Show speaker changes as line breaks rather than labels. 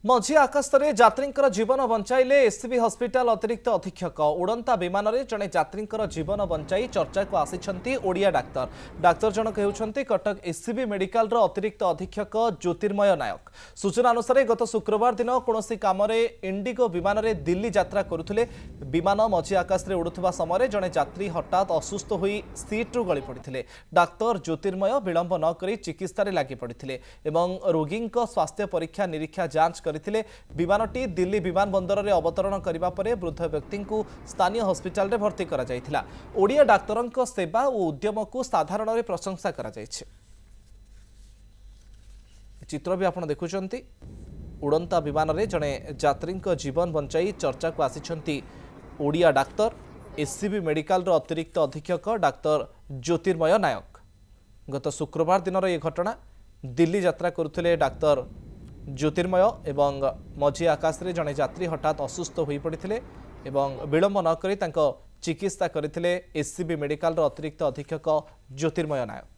मझी आकाशरे यात्रींकर जीवन बंचाइले SCB hospital अतिरिक्त अधीक्षक उड़ंता विमान में जड़े यात्रींकर जीवन बंचाई चर्चा को आसी ओडिया डाक्तर डाक्तर जनक होती कटक एससीबी मेडिकल अतिरिक्त अधीक्षक ज्योतिर्मय नायक। सूचना अनुसार गत शुक्रवार दिन कौन काम इंडिगो विमान में दिल्ली यात्रा करुले विमान मझी आकाशरे उड़ुवा समय जड़े यात्री हठात असुस्थ हो सीट्रु गली पड़ते डाक्तर ज्योतिर्मय विलंब नक चिकित्सा लगी पड़ते रोगी स्वास्थ्य परीक्षा निरीक्षा जांच करथिले। विमानटी दिल्ली विमान बंदर में अवतरण करने पर वृद्ध व्यक्ति को स्थानीय हॉस्पिटल में भर्ती करा जायथिला। ओडिया डाक्तरंक सेवा और उद्यम को साधारण रे प्रशंसा करा जायछि। चित्र भी आपण देखुचंती उड़ंता विमान में जड़े यात्री जीवन बंचाई चर्चा को आसी ओडिया डाक्तर एससीबी मेडिकल अतिरिक्त अधीक्षक डाक्तर ज्योतिर्मय नायक। गत शुक्रवार दिन ये घटना दिल्ली यात्रा करुले डाक्तर ज्योतिर्मय एवं मझी आकाश रे जड़े यात्री हठात असुस्थ हो पड़ते विलंब नक चिकित्सा करते एससीबी मेडिकल अतिरिक्त अधीक्षक ज्योतिर्मय नायक।